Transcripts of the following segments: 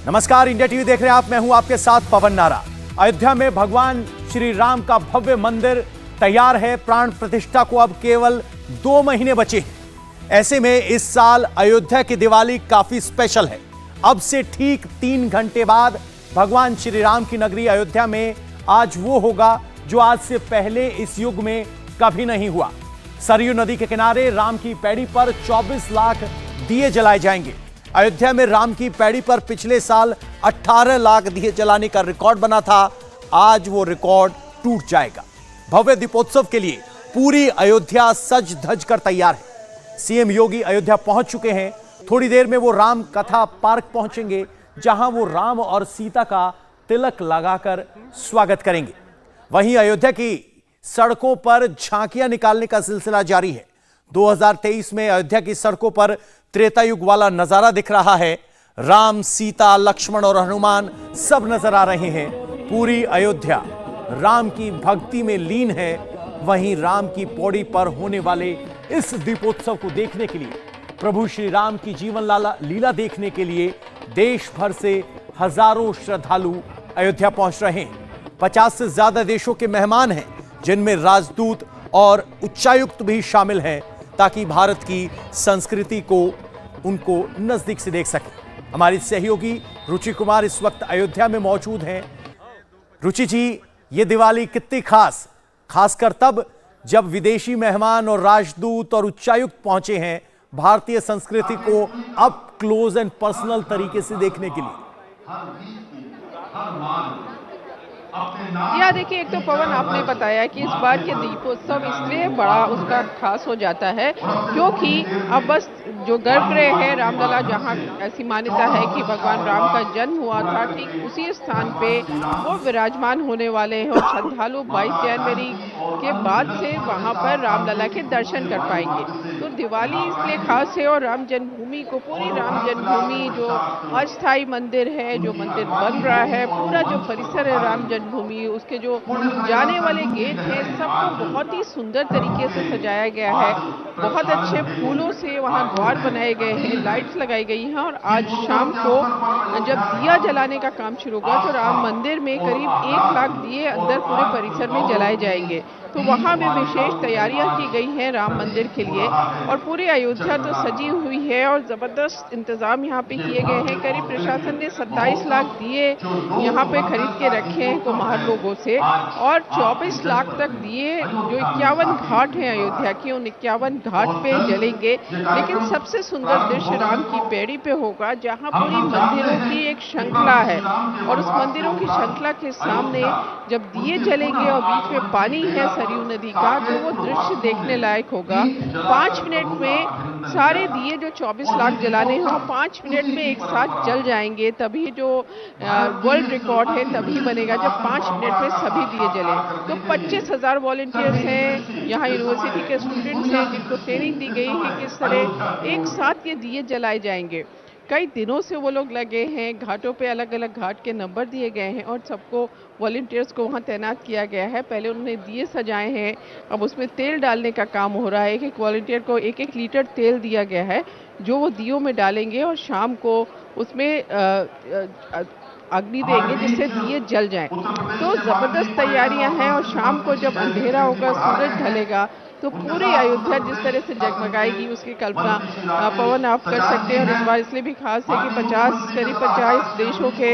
नमस्कार, India TV देख रहे हैं आप। मैं हूं आपके साथ पवन नारा। अयोध्या में भगवान श्री राम का भव्य मंदिर तैयार है। प्राण प्रतिष्ठा को अब केवल 2 महीने बचे हैं। ऐसे में इस साल अयोध्या की दिवाली काफी स्पेशल है। अब से ठीक 3 घंटे बाद भगवान श्री राम की नगरी अयोध्या में आज वो होगा जो आज से पहले इस युग में कभी नहीं हुआ। सरयू नदी के किनारे राम की पैड़ी पर 24 लाख दिए जलाए जाएंगे। अयोध्या में राम की पैड़ी पर पिछले साल 18 लाख दिए जलाने का रिकॉर्ड बना था। आज वो रिकॉर्ड टूट जाएगा। भव्य दीपोत्सव के लिए पूरी अयोध्या सज धज कर तैयार है। सीएम योगी अयोध्या पहुंच चुके हैं। थोड़ी देर में वो राम कथा पार्क पहुंचेंगे, जहां वो राम और सीता का तिलक लगाकर स्वागत करेंगे। वहीं अयोध्या की सड़कों पर झांकियां निकालने का सिलसिला जारी है। 2023 में अयोध्या की सड़कों पर त्रेता युग वाला नजारा दिख रहा है। राम, सीता, लक्ष्मण और हनुमान सब नजर आ रहे हैं। पूरी अयोध्या राम की भक्ति में लीन है। वहीं राम की पौड़ी पर होने वाले इस दीपोत्सव को देखने के लिए, प्रभु श्री राम की जीवन लीला देखने के लिए देश भर से हजारों श्रद्धालु अयोध्या पहुंच रहे हैं। 50 से ज्यादा देशों के मेहमान हैं, जिनमें राजदूत और उच्चायुक्त भी शामिल हैं, ताकि भारत की संस्कृति को उनको नजदीक से देख सके। हमारी सहयोगी रुचि कुमार इस वक्त अयोध्या में मौजूद हैं। रुचि जी, ये दिवाली कितनी खासकर तब जब विदेशी मेहमान और राजदूत और उच्चायुक्त पहुंचे हैं भारतीय संस्कृति को अप क्लोज एंड पर्सनल तरीके से देखने के लिए। या देखिए, एक तो पवन आपने बताया कि इस बार के दीपोत्सव इसलिए बड़ा उसका खास हो जाता है क्योंकि अब बस जो गर्भगृह है रामलला, जहाँ ऐसी मान्यता है कि भगवान राम का जन्म हुआ था, ठीक उसी स्थान पे वो विराजमान होने वाले हैं और श्रद्धालु 22 जनवरी के बाद से वहाँ पर रामलला के दर्शन कर पाएंगे। तो दिवाली इसलिए खास है और राम जन्मभूमि को, पूरी राम जन्मभूमि जो अस्थायी मंदिर है, जो मंदिर बन रहा है, पूरा जो परिसर है राम भूमि, उसके जो जाने वाले गेट हैं, सबको बहुत ही सुंदर तरीके से सजाया गया है। बहुत अच्छे फूलों से वहां द्वार बनाए गए हैं, लाइट्स लगाई गई हैं और आज शाम को जब दिया जलाने का काम शुरू होगा तो राम मंदिर में करीब 1 लाख दिए अंदर पूरे परिसर में जलाए जाएंगे। तो वहां भी विशेष तैयारियां की गई हैं राम मंदिर के लिए और पूरी अयोध्या तो सजी हुई है और जबरदस्त इंतजाम यहाँ पे किए गए हैं। करीब प्रशासन ने 27 लाख दिए यहाँ पे खरीद के रखे हैं कुम्हार लोगों से और 24 लाख तक दिए जो 51 घाट हैं अयोध्या की, उन 51 घाट पे जलेंगे। लेकिन सबसे सुंदर दृश्य राम की पैड़ी पे होगा, जहाँ पूरी मंदिरों की एक श्रृंखला है और उस मंदिरों की श्रृंखला के सामने जब दिए जलेंगे और बीच में पानी है सरयू नदी का, तो वो दृश्य देखने लायक होगा। 5 मिनट में सारे दिए जो 24 लाख जलाने हैं 5 मिनट में एक साथ जल जाएंगे। तभी जो वर्ल्ड रिकॉर्ड है तभी बनेगा जब 5 मिनट में सभी दिए जले। तो 25,000 वॉलंटियर्स हैं, यहाँ यूनिवर्सिटी के स्टूडेंट्स हैं जिनको ट्रेनिंग दी गई है किस तरह एक साथ ये दिए जलाए जाएंगे। कई दिनों से वो लोग लगे हैं, घाटों पे अलग अलग घाट के नंबर दिए गए हैं और सबको वॉलंटियर्स को वहाँ तैनात किया गया है। पहले उन्होंने दिए सजाए हैं, अब उसमें तेल डालने का काम हो रहा है। एक वॉलंटियर को 1-1 लीटर तेल दिया गया है जो वो दियों में डालेंगे और शाम को उसमें अग्नि देंगे जिससे दिए जल जाएं। तो ज़बरदस्त तैयारियां हैं और शाम को जब अंधेरा होगा, सूरज ढलेगा, तो पूरी अयोध्या जिस तरह से जगमगाएगी उसकी कल्पना पवन आप कर सकते हैं। और इस बार इसलिए भी खास है कि करीब 50 देशों के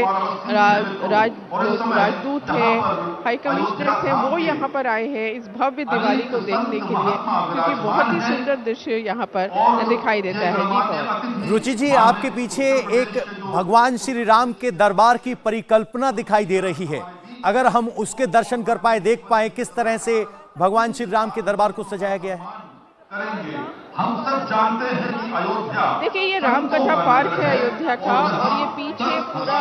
राजदूत हैं, हाई कमिश्नर्स हैं, वो यहाँ पर आए हैं इस भव्य दिवाली को देखने के लिए, क्योंकि बहुत ही सुंदर दृश्य यहाँ पर दिखाई देता है। जी पवन। रुचि जी, आपके पीछे एक भगवान श्री राम के दरबार की परिकल्पना दिखाई दे रही है। अगर हम उसके दर्शन कर पाए, देख पाए किस तरह से भगवान श्री राम के दरबार को सजाया गया है। हम सब जानते हैं कि अयोध्या, देखिए ये राम कथा पार्क है अयोध्या का और ये पीछे पूरा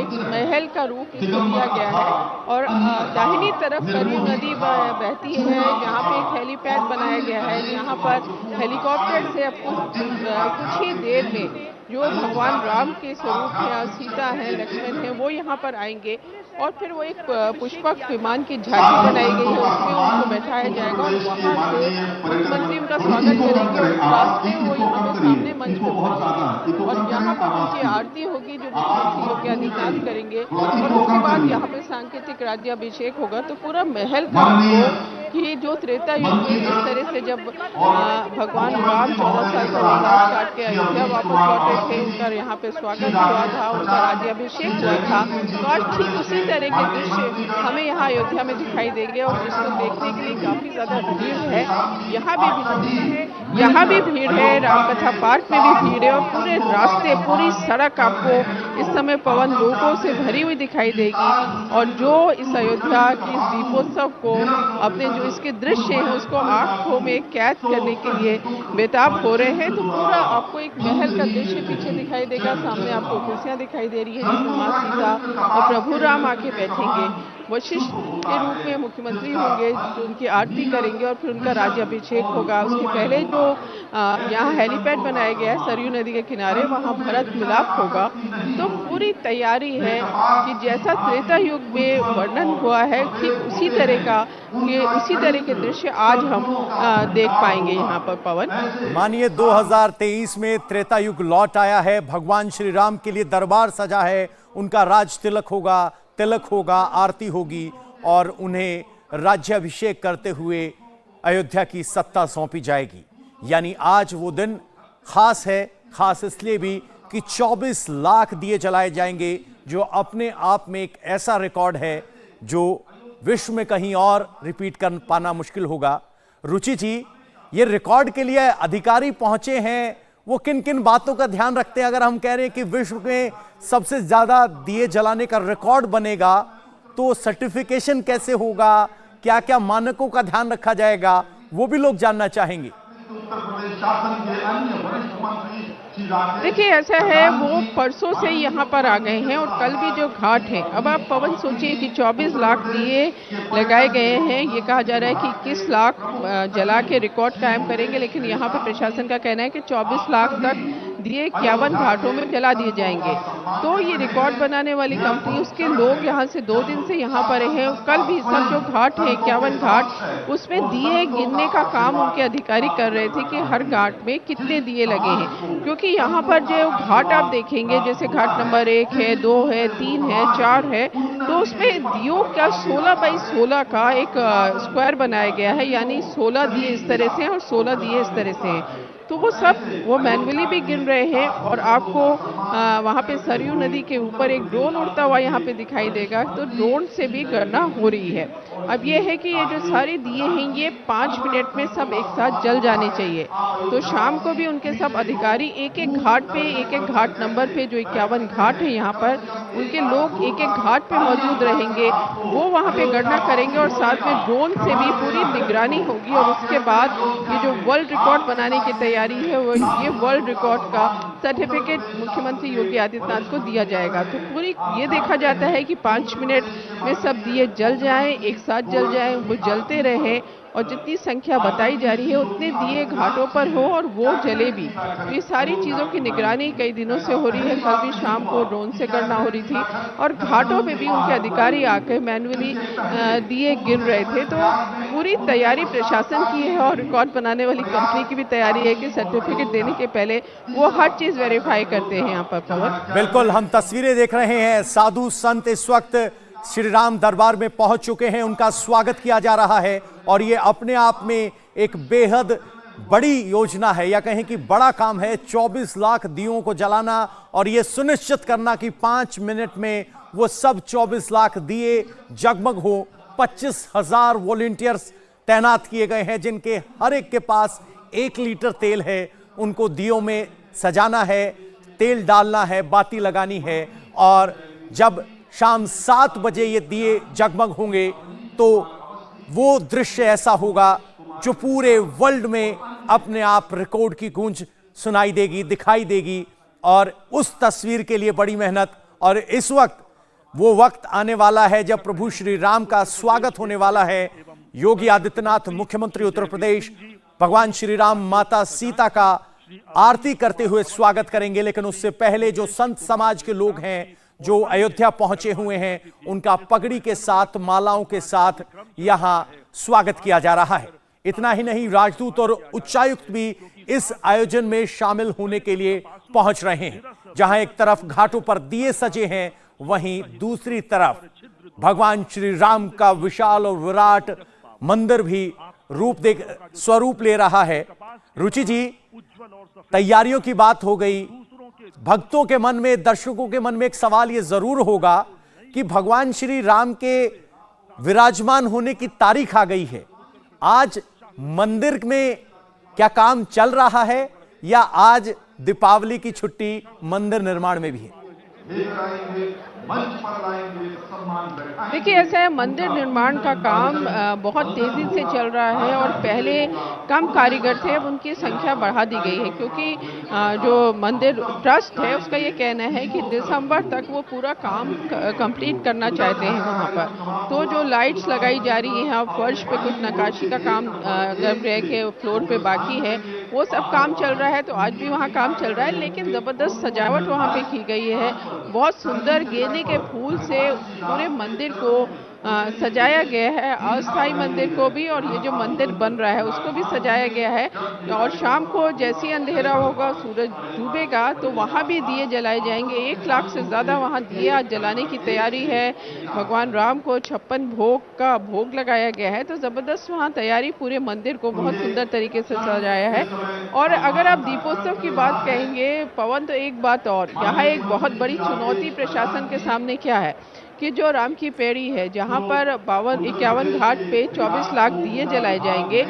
एक महल का रूप इसको दिया गया है और दाहिनी तरफ सरयू नदी बहती है, यहाँ पे एक हेलीपैड बनाया गया है। यहाँ पर हेलीकॉप्टर से अब कुछ ही देर में जो भगवान राम के स्वरूप हैं, सीता है, लक्ष्मण है, वो यहाँ पर आएंगे और फिर वो एक पुष्पक विमान की झांकी बनाई गई है, उसमें उनको बैठाया जाएगा और वहाँ से मुख्यमंत्री उनका स्वागत करेंगे और रास्ते वो यहाँ पे सामने मंच पे पहुंचेंगे और यहाँ पर उनकी आरती होगी जो मुख्यमंत्री योगी आदित्यनाथ करेंगे और उसके बाद यहाँ पे सांकेतिक राज्याभिषेक होगा। तो पूरा महल का आपको कि जो त्रेता युग में जिस तरह से जब भगवान राम 14 साल का वनवास काट के अयोध्या वापस लौटे थे, उनका यहाँ पे स्वागत हुआ था, उनका राज्याभिषेक हुआ था, तो आज ठीक उसी तरह के दृश्य हमें यहाँ अयोध्या में दिखाई देंगे और जिसको देखने के लिए काफी ज्यादा भीड़ है। यहाँ भी भीड़ है, रामकथा पार्क में भी भीड़ है और पूरे रास्ते पूरी सड़क आपको इस समय पवन लोगों से भरी हुई दिखाई देगी और जो इस अयोध्या की दीपोत्सव को अपने जो इसके दृश्य हैं उसको आंखों में कैद करने के लिए बेताब हो रहे हैं। तो पूरा आपको एक महल का दृश्य पीछे दिखाई देगा, सामने आपको कुर्सियां दिखाई दे रही है जिसमें मां सीता और प्रभु राम आके बैठेंगे। वशिष्ठ के रूप में मुख्यमंत्री होंगे जो उनकी आरती करेंगे और फिर उनका राज्याभिषेक होगा। उसके पहले जो यहाँ हेलीपैड बनाया गया है सरयू नदी के किनारे, वहाँ भरत मिलाप होगा। तो पूरी तैयारी है कि जैसा त्रेता युग में वर्णन हुआ है ठीक उसी तरह के दृश्य आज हम देख पाएंगे यहाँ पर। पवन मानिए 2023 में त्रेता युग लौट आया है, भगवान श्री राम के लिए दरबार सजा है, उनका राज तिलक होगा, आरती होगी और उन्हें राज्याभिषेक करते हुए अयोध्या की सत्ता सौंपी जाएगी। यानी आज वो दिन खास है, खास इसलिए भी कि 24 लाख दिए जलाए जाएंगे, जो अपने आप में एक ऐसा रिकॉर्ड है जो विश्व में कहीं और रिपीट कर पाना मुश्किल होगा। रुचि जी, ये रिकॉर्ड के लिए अधिकारी पहुंचे हैं, वो किन किन बातों का ध्यान रखते हैं? अगर हम कह रहे हैं कि विश्व में सबसे ज्यादा दिए जलाने का रिकॉर्ड बनेगा तो सर्टिफिकेशन कैसे होगा, क्या क्या मानकों का ध्यान रखा जाएगा, वो भी लोग जानना चाहेंगे। उत्तर प्रदेश शासन के अन्य वरिष्ठ मंत्री देखिए ऐसा है, वो परसों से यहाँ पर आ गए हैं और कल भी जो घाट है, अब आप पवन सोचिए कि 24 लाख दिए लगाए गए हैं। ये कहा जा रहा है कि 21 लाख जला के रिकॉर्ड कायम करेंगे, लेकिन यहाँ पर प्रशासन का कहना है कि 24 लाख तक दिए 51 घाटों में जला दिए जाएंगे। तो ये रिकॉर्ड बनाने वाली कंपनी, उसके लोग यहाँ से 2 दिन से यहाँ पर हैं। कल भी सब जो घाट है 51 घाट, उसमें दिए गिनने का काम उनके अधिकारी कर रहे थे कि हर घाट में कितने दिए लगे हैं। क्योंकि यहाँ पर जो घाट आप देखेंगे, जैसे घाट नंबर 1 है, 2 है, 3 है, 4 है, तो उसमें दियों का 16 बाई 16 का एक स्क्वायर बनाया गया है, यानी 16 दिए इस तरह से हैं और 16 दिए इस तरह से हैं। तो वो मैन्युअली भी गिन रहे हैं और आपको वहाँ पे सरयू नदी के ऊपर एक ड्रोन उड़ता हुआ यहाँ पे दिखाई देगा, तो ड्रोन से भी गणना हो रही है। अब ये है कि ये जो सारे दिए हैं ये 5 मिनट में सब एक साथ जल जाने चाहिए। तो शाम को भी उनके सब अधिकारी एक एक घाट पे, एक एक घाट नंबर पे, जो 51 घाट है यहाँ पर, उनके लोग एक एक घाट पे मौजूद रहेंगे, वो वहाँ पे गणना करेंगे और साथ में ड्रोन से भी पूरी निगरानी होगी। और उसके बाद ये जो वर्ल्ड रिकॉर्ड बनाने की तैयारी है, वो ये वर्ल्ड रिकॉर्ड का सर्टिफिकेट मुख्यमंत्री योगी आदित्यनाथ को दिया जाएगा। तो पूरी ये देखा जाता है कि 5 मिनट में सब दिए जल जाएं, एक साथ जल जाएं, वो जलते रहे और जितनी संख्या बताई जा रही है उतने दिए घाटों पर हो और वो जले भी। तो ये सारी चीज़ों की निगरानी कई दिनों से हो रही है। कल भी शाम को ड्रोन से गणना हो रही थी और घाटों पे भी उनके अधिकारी आकर मैन्युअली दिए गिन रहे थे। तो पूरी तैयारी प्रशासन की है और रिकॉर्ड बनाने वाली कंपनी की भी तैयारी है कि सर्टिफिकेट देने के पहले वो हर चीज़ वेरीफाई करते हैं यहाँ पर। पवन, बिल्कुल, हम तस्वीरें देख रहे हैं, साधु संत इस वक्त श्री राम दरबार में पहुंच चुके हैं, उनका स्वागत किया जा रहा है और ये अपने आप में एक बेहद बड़ी योजना है या कहें कि बड़ा काम है। 24 लाख दियों को जलाना और ये सुनिश्चित करना कि 5 मिनट में वो सब 24 लाख दिए जगमग हो। 25,000 वॉलंटियर्स तैनात किए गए हैं जिनके हर एक के पास 1 लीटर तेल है, उनको दियों में सजाना है, तेल डालना है, बाती लगानी है और जब शाम 7 बजे ये दिए जगमग होंगे तो वो दृश्य ऐसा होगा जो पूरे वर्ल्ड में अपने आप रिकॉर्ड की गूंज सुनाई देगी, दिखाई देगी। और उस तस्वीर के लिए बड़ी मेहनत, और इस वक्त वो वक्त आने वाला है जब प्रभु श्री राम का स्वागत होने वाला है। योगी आदित्यनाथ मुख्यमंत्री उत्तर प्रदेश भगवान श्री राम माता सीता का आरती करते हुए स्वागत करेंगे, लेकिन उससे पहले जो संत समाज के लोग हैं जो अयोध्या पहुंचे हुए हैं, उनका पगड़ी के साथ, मालाओं के साथ यहां स्वागत किया जा रहा है। इतना ही नहीं, राजदूत और उच्चायुक्त भी इस आयोजन में शामिल होने के लिए पहुंच रहे हैं। जहां एक तरफ घाटों पर दिए सजे हैं, वहीं दूसरी तरफ भगवान श्री राम का विशाल और विराट मंदिर भी स्वरूप ले रहा है। रुचि जी, तैयारियों की बात हो गई, भक्तों के मन में, दर्शकों के मन में एक सवाल यह जरूर होगा कि भगवान श्री राम के विराजमान होने की तारीख आ गई है। आज मंदिर में क्या काम चल रहा है या आज दीपावली की छुट्टी मंदिर निर्माण में भी है? देखिए, ऐसा है, मंदिर निर्माण का काम बहुत तेजी से चल रहा है और पहले कम कारीगर थे, अब उनकी संख्या बढ़ा दी गई है क्योंकि जो मंदिर ट्रस्ट है उसका ये कहना है कि दिसंबर तक वो पूरा काम कंप्लीट करना चाहते हैं वहाँ पर। तो जो लाइट्स लगाई जा रही हैं, फर्श पे कुछ नक्काशी का काम गर्भगृह के फ्लोर पे बाकी है, वो सब काम चल रहा है। तो आज भी वहाँ काम चल रहा है, लेकिन ज़बरदस्त सजावट वहाँ पे की गई है। बहुत सुंदर गेंदे के फूल से पूरे मंदिर को सजाया गया है, अस्थाई मंदिर को भी, और ये जो मंदिर बन रहा है उसको भी सजाया गया है। और शाम को जैसे ही अंधेरा होगा, सूरज डूबेगा, तो वहाँ भी दिए जलाए जाएंगे। 1 लाख से ज़्यादा वहाँ दिए आज जलाने की तैयारी है। भगवान राम को 56 भोग का भोग लगाया गया है। तो ज़बरदस्त वहाँ तैयारी, पूरे मंदिर को बहुत सुंदर तरीके से सजाया है। और अगर आप दीपोत्सव की बात कहेंगे पवन, तो एक बात और, यहाँ एक बहुत बड़ी चुनौती प्रशासन के सामने क्या है कि जो राम की पेड़ी है, जहाँ पर 51 घाट पे 24 लाख दिए जलाए जाएंगे।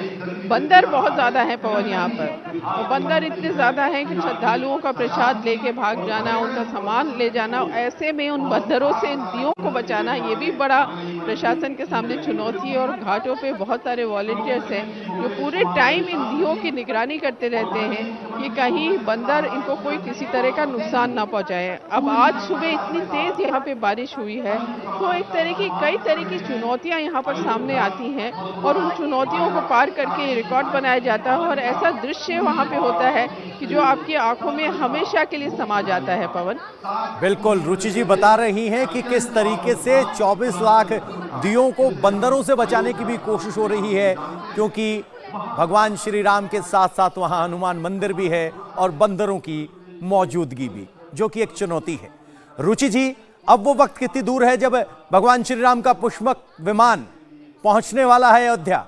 बंदर बहुत ज़्यादा है पवन यहाँ पर, और बंदर इतने ज़्यादा हैं कि श्रद्धालुओं का प्रसाद लेके भाग जाना, उनका सामान ले जाना, ऐसे में उन बंदरों से इन दियों को बचाना, ये भी बड़ा प्रशासन के सामने चुनौती है। और घाटों पे बहुत सारे वॉलंटियर्स हैं जो पूरे टाइम इन दियों की निगरानी करते रहते हैं कि कहीं बंदर इनको कोई किसी तरह का नुकसान ना पहुँचाए। अब आज सुबह इतनी तेज़ यहाँ पे बारिश हुई है, तो एक तरह की कई तरह की चुनौतियां यहाँ पर सामने आती हैं और उन चुनौतियों को पार करके रिकॉर्ड बनाया जाता है। और ऐसा दृश्य वहाँ पे होता है कि जो आपकी आंखों में हमेशा के लिए समा जाता है। पवन, बिल्कुल, रुचि जी बता रही हैं कि किस तरीके से 24 लाख दियों को बंदरों से बचाने की भी कोशिश हो रही है, क्योंकि भगवान श्री राम के साथ साथ वहां हनुमान मंदिर भी है और बंदरों की मौजूदगी भी, जो कि एक चुनौती है। रुचि जी, अब वो वक्त कितनी दूर है जब भगवान श्री राम का पुष्पक विमान पहुंचने वाला है अयोध्या?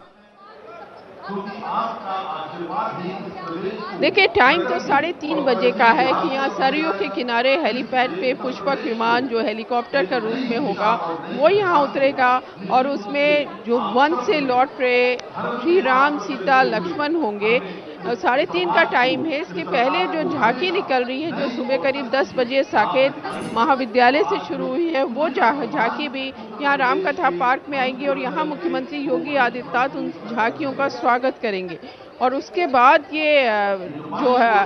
देखिए, टाइम तो 3:30 बजे का है कि यहाँ सरयू के किनारे हेलीपैड पे पुष्पक विमान जो हेलीकॉप्टर का रूप में होगा वो यहाँ उतरेगा। और उसमें जो वन से लौट रहे श्री राम, सीता, लक्ष्मण होंगे। 3:30 का टाइम है। इसके पहले जो झांकी निकल रही है, जो सुबह करीब 10 बजे साकेत महाविद्यालय से शुरू हुई है, वो झांकी भी यहाँ रामकथा पार्क में आएंगी और यहाँ मुख्यमंत्री योगी आदित्यनाथ उन झांकियों का स्वागत करेंगे। और उसके बाद ये जो है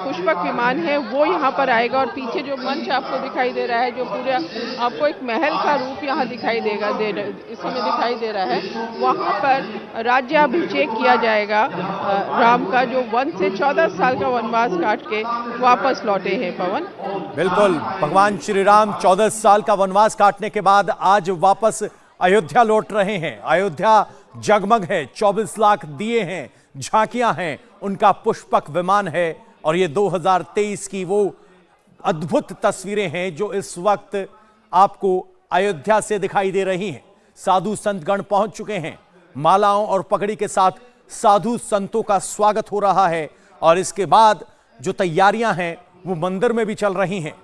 पुष्पक विमान है वो यहाँ पर आएगा। और पीछे जो मंच आपको दिखाई दे रहा है, जो पूरा आपको एक महल का रूप यहाँ दिखाई देगा, इस समय दिखाई दे रहा है, वहाँ पर राज्याभिषेक किया जाएगा राम का, जो 1 से 14 साल का वनवास काट के वापस लौटे हैं। पवन, बिल्कुल, भगवान श्री राम 14 साल का वनवास काटने के बाद आज वापस अयोध्या लौट रहे हैं। अयोध्या जगमग है, 24 लाख दिए हैं, झांकियां हैं, उनका पुष्पक विमान है। और ये 2023 की वो अद्भुत तस्वीरें हैं जो इस वक्त आपको अयोध्या से दिखाई दे रही हैं। साधु संतगण पहुंच चुके हैं, मालाओं और पगड़ी के साथ साधु संतों का स्वागत हो रहा है। और इसके बाद जो तैयारियां हैं वो मंदिर में भी चल रही हैं।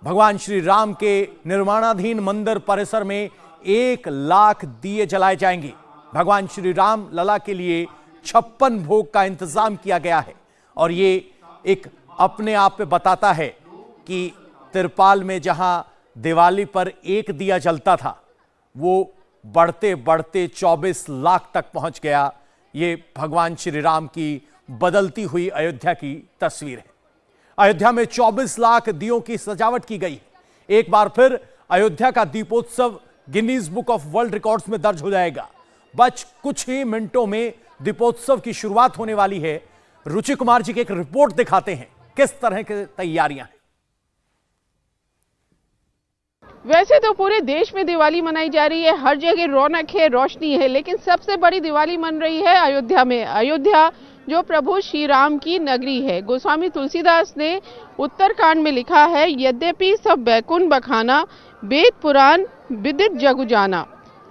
भगवान श्री राम के निर्माणाधीन मंदिर परिसर में 1 लाख दिए जलाए जाएंगे। भगवान श्री राम लला के लिए 56 भोग का इंतजाम किया गया है। और ये एक अपने आप पे बताता है कि तिरपाल में जहां दिवाली पर 1 दिया जलता था, वो बढ़ते बढ़ते 24 लाख तक पहुंच गया। ये भगवान श्री राम की बदलती हुई अयोध्या की तस्वीर है। अयोध्या में 24 लाख दियों की सजावट की गई। एक बार फिर अयोध्या का Deepotsav Guinness book of world records में दर्ज हो जाएगा। बस कुछ ही मिनटों में दीपोत्सव की शुरुआत होने वाली है। रुचि कुमार जी की एक रिपोर्ट दिखाते हैं किस तरह की तैयारियां हैं। वैसे तो पूरे देश में दिवाली मनाई जा रही है, हर जगह रौनक है, रोशनी है, लेकिन सबसे बड़ी दिवाली मन रही है अयोध्या में। अयोध्या जो प्रभु श्री राम की नगरी है। गोस्वामी तुलसीदास ने उत्तरकांड में लिखा है, यद्यपि सब बैकुंठ बखाना, वेद पुराण विदित जगु जाना,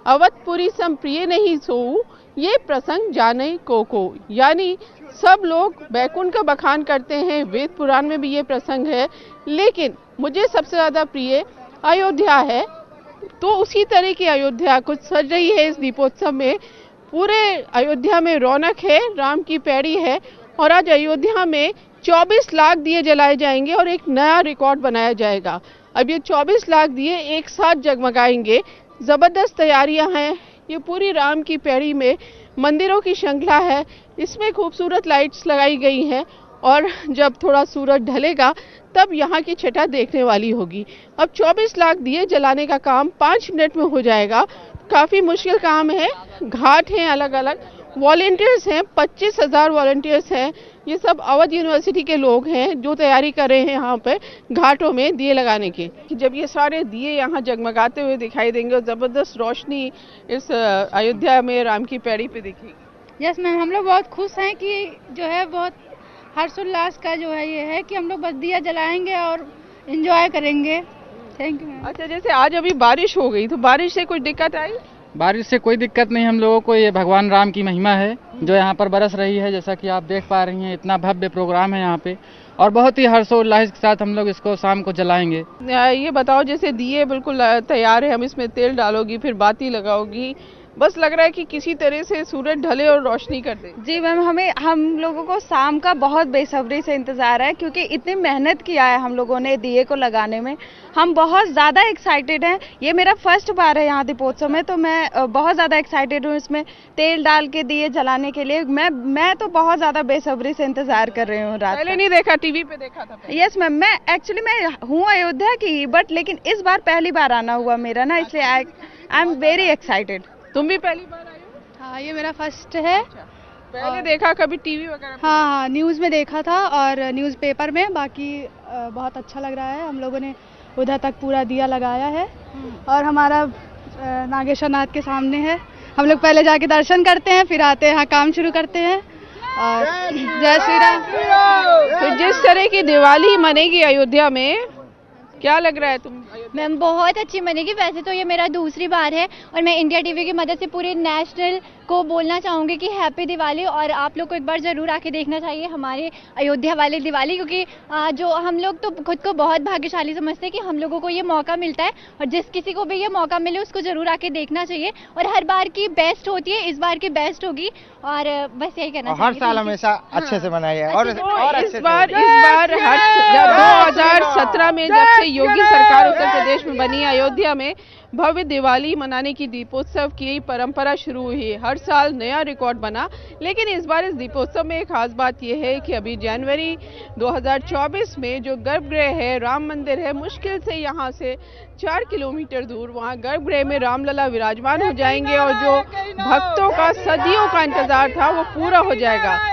अवधपुरी सम प्रिय नहीं सोऊ, ये प्रसंग जाने को। यानी सब लोग बैकुंठ का बखान करते हैं, वेद पुराण में भी ये प्रसंग है, लेकिन मुझे सबसे ज्यादा प्रिय अयोध्या है। तो उसी तरह की अयोध्या कुछ सज रही है इस दीपोत्सव में। पूरे अयोध्या में रौनक है, राम की पैड़ी है और आज अयोध्या में 24 लाख दिए जलाए जाएंगे और एक नया रिकॉर्ड बनाया जाएगा। अब ये 24 लाख दिए एक साथ जगमगाएंगे। जबरदस्त तैयारियां हैं। ये पूरी राम की पैड़ी में मंदिरों की श्रृंखला है, इसमें खूबसूरत लाइट्स लगाई गई हैं और जब थोड़ा सूरज ढलेगा तब यहाँ की छटा देखने वाली होगी। अब 24 लाख दिए जलाने का काम 5 मिनट में हो जाएगा। काफ़ी मुश्किल काम है। घाट हैं अलग अलग, वॉलेंटियर्स हैं, 25,000 वॉलेंटियर्स हैं। ये सब अवध यूनिवर्सिटी के लोग हैं जो तैयारी कर रहे हैं यहाँ पे घाटों में दिए लगाने की। जब ये सारे दिए यहाँ जगमगाते हुए दिखाई देंगे और ज़बरदस्त रोशनी इस अयोध्या में राम की पैड़ी पे दिखेगी। यस मैम, हम लोग बहुत खुश हैं कि जो है बहुत हर्षोल्लास का जो है ये है कि हम लोग बस दिया जलाएंगे और एंजॉय करेंगे। Thank you ma'am. अच्छा, जैसे आज अभी बारिश हो गई तो बारिश से कुछ दिक्कत आई? बारिश से कोई दिक्कत नहीं हम लोगों को। ये भगवान राम की महिमा है जो यहाँ पर बरस रही है। जैसा कि आप देख पा रही हैं, इतना भव्य प्रोग्राम है यहाँ पे और बहुत ही हर्षोल्लास के साथ हम लोग इसको शाम को जलाएंगे। ये बताओ, जैसे दिए बिल्कुल तैयार है, हम इसमें तेल डालोगी, फिर बाती लगाओगी, बस लग रहा है कि किसी तरह से सूरज ढले और रोशनी कर दे। जी मैम, हम लोगों को शाम का बहुत बेसब्री से इंतजार है क्योंकि इतनी मेहनत किया है हम लोगों ने दिए को लगाने में। हम बहुत ज़्यादा एक्साइटेड हैं। ये मेरा फर्स्ट बार है यहाँ दीपोत्सव में, तो मैं बहुत ज़्यादा एक्साइटेड हूँ इसमें तेल डाल के दिए जलाने के लिए। मैं तो बहुत ज़्यादा बेसब्री से इंतजार कर रही हूँ। रात पहले नहीं देखा, टीवी पे देखा था? यस मैम, मैं हूँ अयोध्या की, बट लेकिन इस बार पहली बार आना हुआ मेरा ना, इसलिए आई एम वेरी एक्साइटेड। तुम भी पहली बार आई हो? हाँ, ये मेरा फर्स्ट है। पहले देखा कभी टीवी वगैरह? हाँ, न्यूज़ में देखा था और न्यूज़ पेपर में। बाकी बहुत अच्छा लग रहा है। हम लोगों ने उधर तक पूरा दिया लगाया है और हमारा नागेश्वर नाथ के सामने है। हम लोग पहले जाके दर्शन करते हैं, फिर आते हैं यहाँ काम शुरू करते हैं। और जय श्री राम। तो जिस तरह की दिवाली मनेगी अयोध्या में, क्या लग रहा है तुम? मैम बहुत अच्छी बनेगी। वैसे तो ये मेरा दूसरी बार है और मैं इंडिया टीवी की मदद से पूरे नेशनल को बोलना चाहूँगी कि हैप्पी दिवाली, और आप लोग को एक बार ज़रूर आके देखना चाहिए हमारे अयोध्या वाले दिवाली, क्योंकि जो हम लोग तो खुद को बहुत भाग्यशाली समझते हैं कि हम लोगों को ये मौका मिलता है और जिस किसी को भी ये मौका मिले उसको ज़रूर आके देखना चाहिए। और हर बार की बेस्ट होती है, इस बार की बेस्ट होगी और बस यही कहना चाहिए। हर साल हमेशा अच्छे से मनाई है और इस बार 2017 में जब से योगी सरकार उत्तर प्रदेश में बनी, अयोध्या में भव्य दिवाली मनाने की दीपोत्सव की परंपरा शुरू हुई है। हर साल नया रिकॉर्ड बना, लेकिन इस बार इस दीपोत्सव में एक खास बात यह है कि अभी जनवरी 2024 में जो गर्भगृह है, राम मंदिर है, मुश्किल से यहाँ से 4 किलोमीटर दूर वहाँ गर्भगृह में रामलला विराजमान हो जाएंगे और जो भक्तों का सदियों का इंतजार था वो पूरा हो जाएगा।